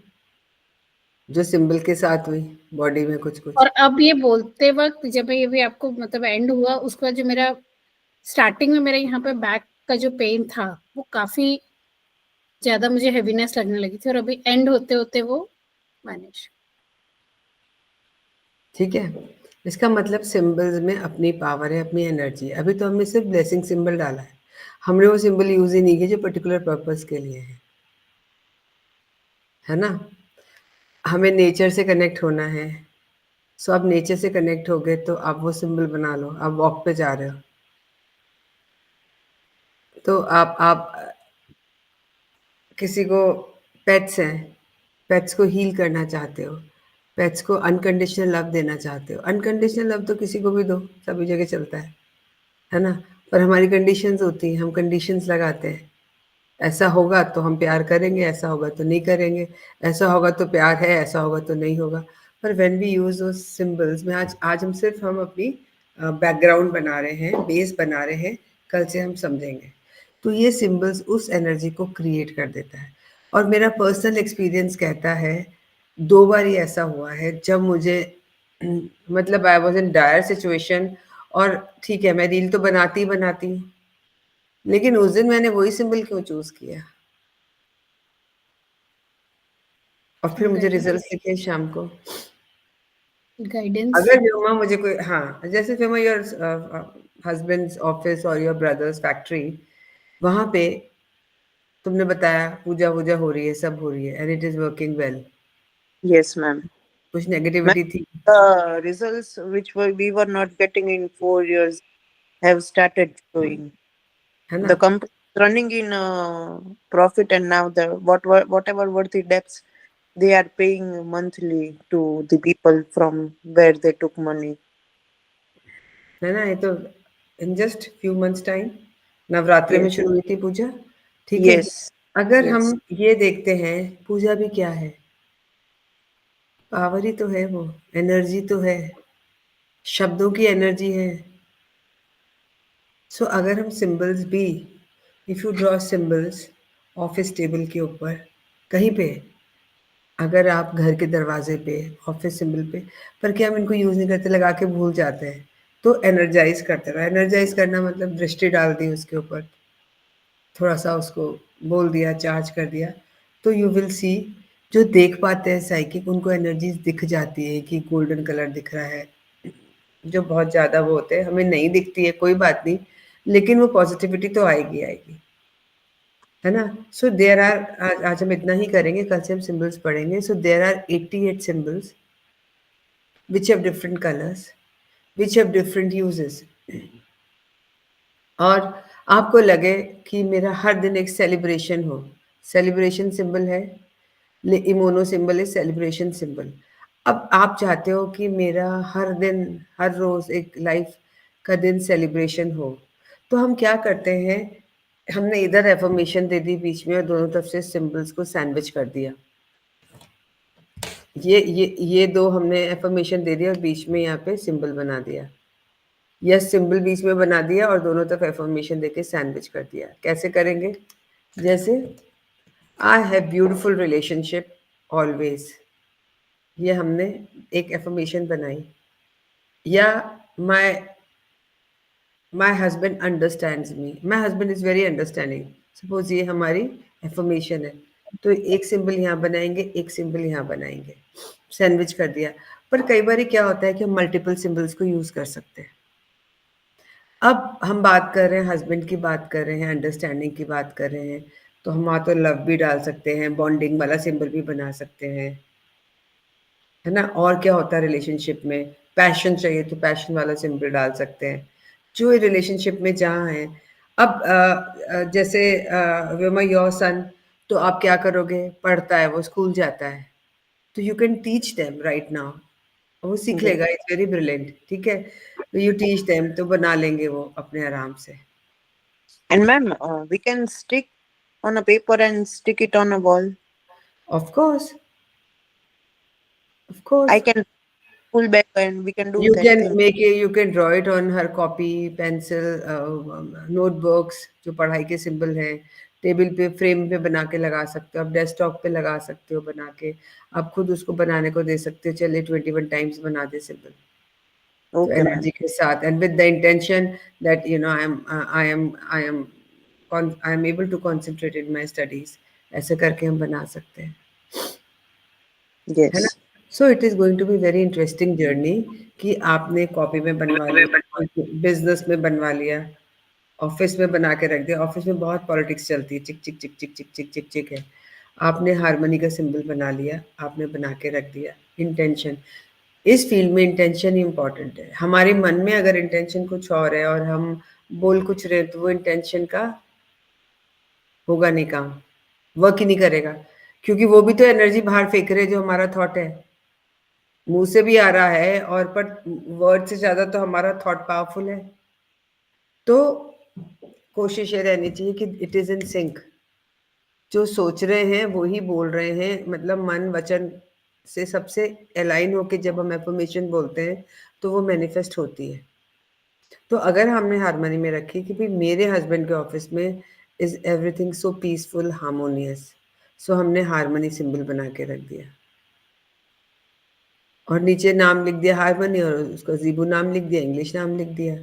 जो सिंबल के साथ हुई बॉडी में कुछ कुछ। और अब ये बोलते वक्त जब ये भी आपको मतलब एंड हुआ, उसका जो मेरा स्टार्टिंग में मेरे यहाँ पे बैक का जो पेन था वो काफी ज्यादा मुझे हेवीनेस लगने लगी थी, और अभी एंड होते होते वो मैनेज। ठीक है, इसका मतलब सिंबल्स में अपनी पावर है, अपनी एनर्जी। अभी तो हमने सिर्फ ब्लेसिंग सिंबल डाला है, हमने वो सिंबल यूज ही नहीं किया जो पर्टिकुलर पर्पस के लिए है ना? हमें नेचर से कनेक्ट होना है। सो आप नेचर से कनेक्ट हो गए तो आप वो सिंबल बना लो। आप वॉक पे जा रहे हो तो आप किसी को, पेट्स हैं, पेट्स को हील करना चाहते हो, पेट्स को अनकंडीशनल लव देना चाहते हो। अनकंडीशनल लव तो किसी को भी दो, सभी जगह चलता है ना? पर हमारी कंडीशंस होती हैं, हम कंडीशंस लगाते हैं। ऐसा होगा तो हम प्यार करेंगे, ऐसा होगा तो नहीं करेंगे, ऐसा होगा तो प्यार है, ऐसा होगा तो नहीं होगा। पर when we use those symbols में आज हम अपनी बैकग्राउंड बना रहे हैं, बेस बना रहे हैं, कल से हम समझेंगे। तो ये सिंबल्स उस एनर्जी को क्रिएट कर देता है। और मेरा पर्सनल एक्सपीरियंस कहता है, 2 बार ही ऐसा हुआ है जब मुझे मतलब I was in dire situation, और ठीक है, मैं रील तो बनाती ही बनाती हूँ, लेकिन उस दिन मैंने वही सिंबल क्यों चूज़ किया? और फिर मुझे गाइडेंस रिजल्ट्स दिखे शाम को। गाइडेंस अगर व्योमा मुझे कोई, हाँ, जैसे व्योमा योर हस्बैंड्स ऑफिस और योर ब्रदर्स फैक्ट्री, वहाँ पे तुमने बताया पूजा-वूजा हो रही है, सब हो रही है and it is working well. Yes, ma'am. कुछ Ma'am, नेगेटिविटी थी, the results which we were not getting in 4 years have started showing. है ना? The company is running in profit, and now whatever worthy debts they are paying monthly to the people from where they took money. है ना? ये तो in just few months time Navratri में Yes, शुरू हुई थी पूजा, ठीक है? yes, अगर हम yes. ये देखते हैं, पूजा भी क्या है? पावर ही तो है वो, एनर्जी तो है, शब्दों की एनर्जी है। सो अगर हम सिंबल्स भी, if you draw symbols office table के ऊपर कहीं पे, अगर आप घर के दरवाजे पे, ऑफिस सिंबल पे, पर क्या हम इनको यूज़ नहीं करते, लगा के भूल जाते हैं। तो एनर्जाइज करते रहो। एनर्जाइज करना मतलब दृष्टि डाल दी उसके ऊपर, थोड़ा सा उसको बोल दिया, चार्ज कर दिया, तो यू विल सी, जो देख पाते हैं साइकिक, उनको एनर्जीज दिख जाती है कि गोल्डन कलर दिख रहा है। जो बहुत ज़्यादा वो होते हैं, हमें नहीं दिखती है, कोई बात नहीं, लेकिन वो पॉजिटिविटी तो आएगी आएगी, है ना? सो देयर आर, आज हम इतना ही करेंगे, कल से हम सिंबल्स पढ़ेंगे। So there are 88 symbols which have different colours, which have different usages. और आपको लगे कि मेरा हर दिन एक सेलिब्रेशन हो, सेलिब्रेशन सिंबल है, इमोनो सिंबल है सेलिब्रेशन सिंबल। अब आप चाहते हो कि मेरा हर दिन, हर रोज एक लाइफ का दिन सेलिब्रेशन हो, तो हम क्या करते हैं, हमने इधर एफर्मेशन दे दी बीच में और दोनों तरफ से सिंबल्स को सैंडविच कर दिया। ये दो हमने एफर्मेशन दे दिया और बीच में यहाँ पे सिंबल बना दिया, या सिंबल बीच में बना दिया और दोनों तरफ एफर्मेशन देके सैंडविच कर दिया। कैसे करेंगे? जैसे I have beautiful relationship always, ये हमने एक एफर्मेशन बनाई। या my my husband understands me, my husband is very understanding, suppose ये हमारी एफर्मेशन है। तो एक सिंबल यहाँ बनाएंगे, एक सिंबल यहाँ बनाएंगे, सैंडविच कर दिया। पर कई बार क्या होता है कि हम मल्टीपल सिंबल्स को यूज कर सकते हैं। अब हम बात कर रहे हैं, हस्बैंड की बात कर रहे हैं, अंडरस्टैंडिंग की बात कर रहे हैं, तो हम वहाँ तो लव भी डाल सकते हैं, बॉन्डिंग वाला सिंबल भी बना सकते हैं, है ना? और क्या होता है रिलेशनशिप में, पैशन चाहिए तो पैशन वाला सिंबल डाल सकते हैं, जो रिलेशनशिप में जहाँ है। अब जैसे व्योमा योर सन, तो आप क्या करोगे, पढ़ता है वो, स्कूल जाता है, तो you can teach them right now, वो सीख Yes. लेगा, इट्स वेरी ब्रिलियंट, ठीक है? तो यू टीच देम, तो बना लेंगे वो अपने आराम से। And ma'am, we can stick on a paper and stick it on a wall. Of course, of I course. can pull back and we can do You that can thing. make it, you can draw it on her copy, pencil, notebooks, जो पढ़ाई के symbol हैं, table पे frame पे बना के लगा सकते हो, आप डेस्कटॉप पे लगा सकते हो बना के, आप खुद उसको बनाने को दे सकते हो, चलिए 21 टाइम्स बना दे सिंबल, तो Okay, ma'am. एनर्जी के साथ, and with the intention that you know I am able to concentrate in my studies, ऐसे करके हम बना सकते हैं, है ना? Yes. So it is going to be very interesting journey, कि आपने कॉपी में बनवा लिया, बिजनेस में बनवा लिया, ऑफिस में बना के रख दिया। ऑफिस में बहुत पॉलिटिक्स चलती है, चिक चिक चिक चिक चिक चिक चिक चिक है, आपने हारमोनी का सिंबल बना लिया, आपने बना के रख दिया। इंटेंशन, इस फील्ड में इंटेंशन ही इम्पोर्टेंट है। हमारे मन में अगर इंटेंशन कुछ और है और हम बोल कुछ रहे, तो वो इंटेंशन का होगा नहीं काम, वर्क ही नहीं करेगा, क्योंकि वो भी तो एनर्जी बाहर फेंक रहे हैं जो हमारा थॉट है, मुंह से भी आ रहा है, और पर वर्ड से ज्यादा तो हमारा थॉट पावरफुल है। तो कोशिश ये रहनी चाहिए कि इट इज इन सिंक, जो सोच रहे हैं वो ही बोल रहे हैं, मतलब मन वचन से सबसे अलाइन होके जब हम एफर्मेशन बोलते हैं तो वो मैनिफेस्ट होती है। तो अगर हमने हारमोनी में रखी कि भाई मेरे हस्बैंड के ऑफिस में is everything so peaceful harmonious, so हमने हारमोनी सिंबल बना के रख दिया और नीचे नाम लिख दिया हारमोनी और उसका जीबू नाम लिख दिया, इंग्लिश नाम लिख दिया।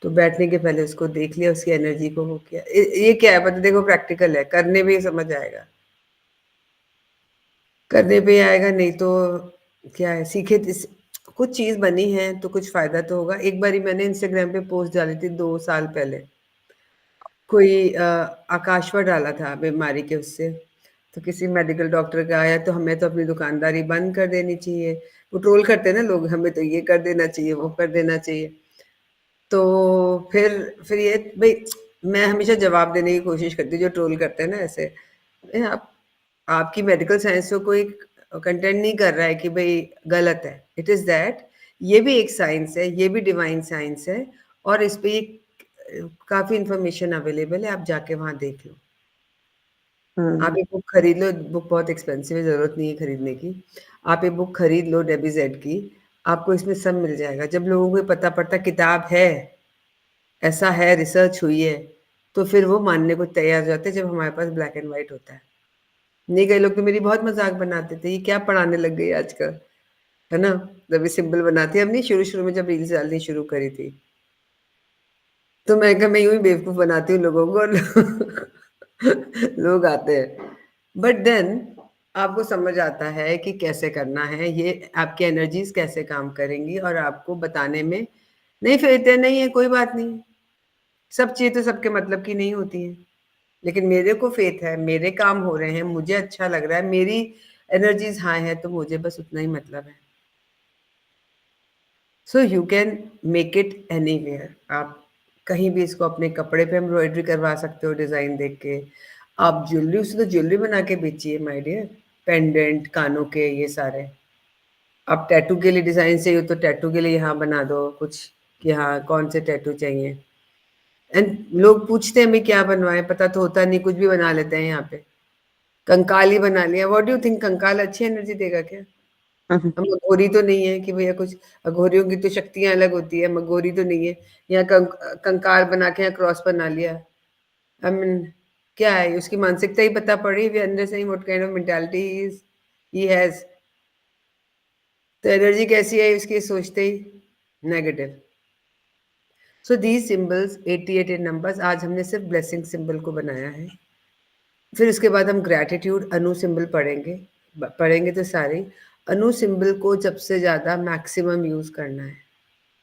तो बैठने के पहले उसको देख लिया, उसकी एनर्जी को वो किया। ये क्या है पता, देखो प्रैक्टिकल है, करने में ही समझ आएगा, करने पे ही आएगा, नहीं तो क्या है सीखे कुछ चीज बनी है तो कुछ फायदा तो होगा। एक बारी मैंने इंस्टाग्राम पे पोस्ट डाली थी 2 साल पहले, कोई आकाशवा डाला था बीमारी के उससे, तो किसी मेडिकल डॉक्टर का आया तो हमें तो अपनी दुकानदारी बंद कर देनी चाहिए। वो ट्रोल करते हैं ना लोग, हमें तो ये कर देना चाहिए, वो कर देना चाहिए। तो फिर ये भाई, मैं हमेशा जवाब देने की कोशिश करती हूँ जो ट्रोल करते हैं ना ऐसे। आप आपकी मेडिकल साइंस को कोई कंटेंट नहीं कर रहा है कि भाई गलत है, इट इज दैट ये भी एक साइंस है, ये भी डिवाइन साइंस है, और इस पे काफी इंफॉर्मेशन अवेलेबल है, आप जाके वहां देख लो। आप एक बुक खरीद लो, बुक बहुत एक्सपेंसिव है, जरूरत नहीं है खरीदने की। आप एक बुक खरीद लो डेबी जेड की, आपको इसमें सब मिल जाएगा। जब लोगों को पता पड़ता किताब है, ऐसा है, रिसर्च हुई है, तो फिर वो मानने को तैयार हो जाते हैं जब हमारे पास ब्लैक एंड व्हाइट होता है। नहीं, कई लोग तो मेरी बहुत मजाक बनाते थे, ये क्या पढ़ाने लग गई आजकल, है ना। जब ये सिंबल बनाती है, हमने शुरू शुरू में जब रील्स डालनी शुरू करी थी, तो मैं कहा मैं यूं ही बेवकूफ बनाती हूँ लोगों को लोग आते हैं, बट देन आपको समझ आता है कि कैसे करना है, ये आपकी एनर्जीज कैसे काम करेंगी, और आपको बताने में नहीं फिरते नहीं है, कोई बात नहीं। सब चीजें तो सबके मतलब की नहीं होती हैं, लेकिन मेरे को फेथ है, मेरे काम हो रहे हैं, मुझे अच्छा लग रहा है, मेरी एनर्जीज हाई है, तो मुझे बस उतना ही मतलब है। So you can make it anywhere. आप कहीं भी इसको अपने कपड़े पे एम्ब्रॉयडरी करवा सकते हो डिजाइन देख के। आप ज्वेलरी, उससे तो ज्वेलरी बना के बेचिए माय डियर, पेंडेंट, कानों के, ये सारे। आप टैटू के लिए डिजाइन चाहिए तो टैटू के लिए यहाँ बना दो कुछ, कि हाँ कौन से टैटू चाहिए। एंड लोग पूछते हैं मैं क्या बनवाएं, पता तो होता नहीं, कुछ भी बना लेते हैं यहाँ पे। कंकाल ही बना लिया, व्हाट डू यू थिंक, कंकाल अच्छी एनर्जी देगा क्या? हम अघोरी तो नहीं है कि भैया कुछ, अघोरियों की तो शक्तियां अलग होती है, हम अघोरी तो नहीं है। यहाँ कंकाल बना के यहाँ क्रॉस बना लिया, आई मीन क्या है, उसकी मानसिकता ही पता पड़ी भी अंदर से ही, what kind of mentality he has. तो एनर्जी कैसी है उसकी सोचते ही, negative. So these symbols 88 in numbers, आज हमने सिर्फ ब्लेसिंग सिंबल को बनाया है। फिर उसके बाद हम ग्रैटिट्यूड अनु सिंबल पढ़ेंगे तो सारे अनु सिंबल को सबसे ज़्यादा मैक्सिमम यूज़ करना है,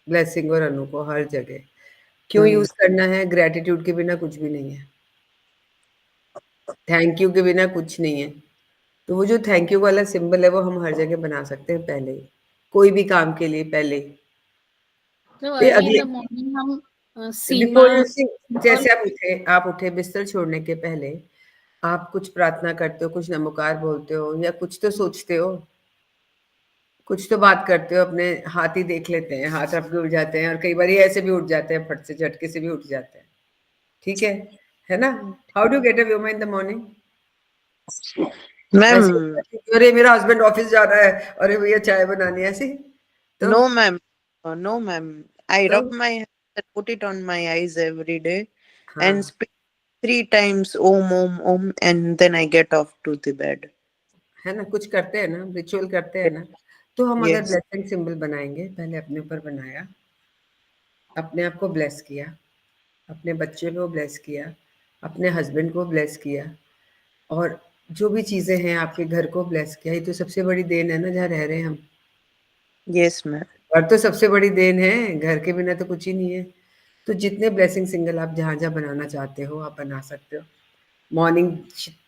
ब्लेसिंग और अनु को हर जगह। क्यों यूज़ करना है? ग्रैटिट्यूड के बिना कुछ भी नहीं है, थैंक यू के बिना कुछ नहीं है। तो वो जो थैंक यू वाला सिंबल है वो हम हर जगह बना सकते हैं पहले ही, कोई भी काम के लिए पहले ही। तो फिर अर्ली इन अगले द मॉर्निंग हम सीमा बिफोर यू सी, सिंबल। जैसे आप उठे बिस्तर छोड़ने के पहले आप कुछ प्रार्थना करते हो, कुछ नमोकार बोलते हो, या कुछ तो सोचते हो, कुछ तो बात करते हो। अपने हाथ ही देख लेते हैं, हाथ आपके उठ जाते हैं, और कई बार ऐसे भी उठ जाते हैं, फट से झटके से भी उठ जाते हैं, ठीक है ना। How do get a woman in the morning? Ma'am, ऐसे ही, अरे मेरा हस्बैंड ऑफिस जा रहा है, अरे भैया चाय बनानी है, ऐसे ही। तो no, ma'am. No, ma'am. I तो rub my hands and put it on my eyes every day and हाँ, speak 3 times Om, Om, Om, and then I get off to the bed. है ना, कुछ करते हैं ना, रिचुअल करते हैं ना। तो हम अगर Yes. ब्लेसिंग सिंबल बनाएंगे, पहले अपने ऊपर बनाया, अपने आप को ब्लेस किया, अपने बच्चे को ब्लेस किया, अपने हस्बैंड को ब्लेस किया, और जो भी चीज़ें हैं आपके घर को ब्लेस किया। ये तो सबसे बड़ी देन है ना जहाँ रह रहे हैं हम। Yes, ma'am. और तो सबसे बड़ी देन है, घर के बिना तो कुछ ही नहीं है। तो जितने ब्लेसिंग सिंगल आप जहाँ जहाँ बनाना चाहते हो आप बना सकते हो। मॉर्निंग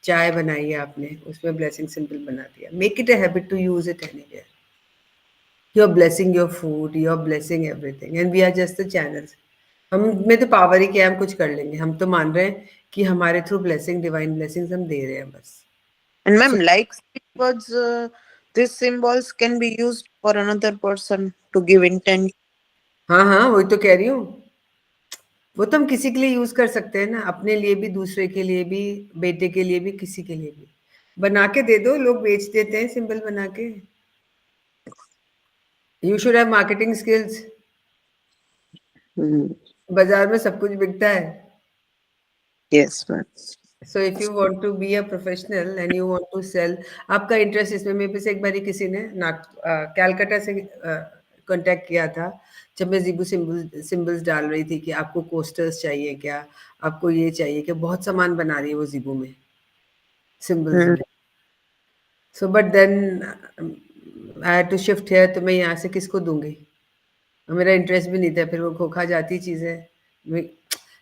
चाय बनाई है आपने, उसमें ब्लेसिंग सिंबल बना दिया। Make it a habit to use it anywhere. You are blessing your food, you are blessing everything, and we are just the channels. हम में तो पावर ही क्या है, हम कुछ कर लेंगे। हम तो मान रहे हैं कि हमारे थ्रू ब्लेसिंग, डिवाइन ब्लेसिंग्स हम दे रहे हैं बस। And So, ma'am, like spirit words, these symbols can be used for another person to give intent. हाँ हाँ, वही तो कह रही हूँ। वो तो हम किसी के लिए यूज कर सकते हैं ना, अपने लिए भी, दूसरे के लिए भी, बेटे के लिए भी, किसी के लिए भी बना के दे दो, लोग बेच देते हैं सिंबल बना के. You should have marketing skills. बाजार में सब कुछ बिकता है. Yes, ma'am. So if you want to be a professional and you want to sell, आपका इंटरेस्ट इसमें, मेरे पे से एक बारी किसी ने कैलकाटा से कांटेक्ट किया था जब मैं ज़ीबू सिंबल्स डाल रही थी कि आपको कोस्टर्स चाहिए क्या, आपको ये चाहिए क्या, बहुत सामान बना रही है वो ज़ीबू में सिंबल्स में. So but then I had to shift here, तो मैं यहाँ से किसको दूंगी, मेरा इंटरेस्ट भी नहीं था, फिर वो खोखा जाती चीज़ें.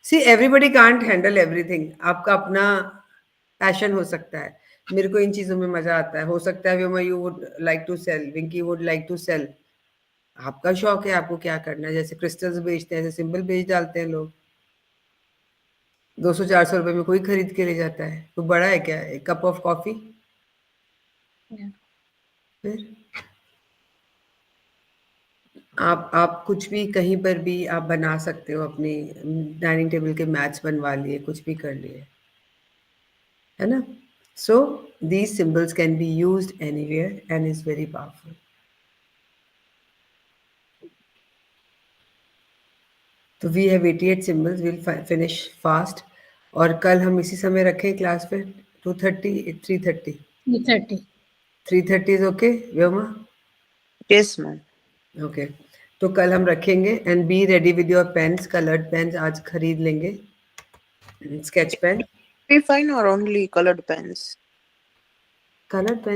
See everybody can't handle everything. आपका अपना पैशन हो सकता है, मेरे को इन चीज़ों में मज़ा आता है, हो सकता है Vyoma you would like to sell, Winky would like to sell. आपका शौक है, आपको क्या करना है. जैसे क्रिस्टल्स बेचते हैं, ऐसे सिंबल बेच डालते हैं लोग. 200-400 रुपए में कोई खरीद के ले जाता है. तो बड़ा है क्या, एक कप ऑफ कॉफी. फिर आप कुछ भी कहीं पर भी आप बना सकते हो, अपनी डाइनिंग टेबल के मैट्स बनवा लिए, कुछ भी कर लिए, है ना. So these symbols can be used anywhere and is very powerful. तो we have 88 symbols, will finish fast. और कल हम इसी समय रखें क्लास पे 2:30, 3:30. 3:30. 3:30 is okay Vyoma. Yes, ma'am. Okay, तो कल हम रखेंगे. And be ready with your pens, coloured pens आज खरीद लेंगे. Sketch pen Be fine or only colored pens? Coloured pen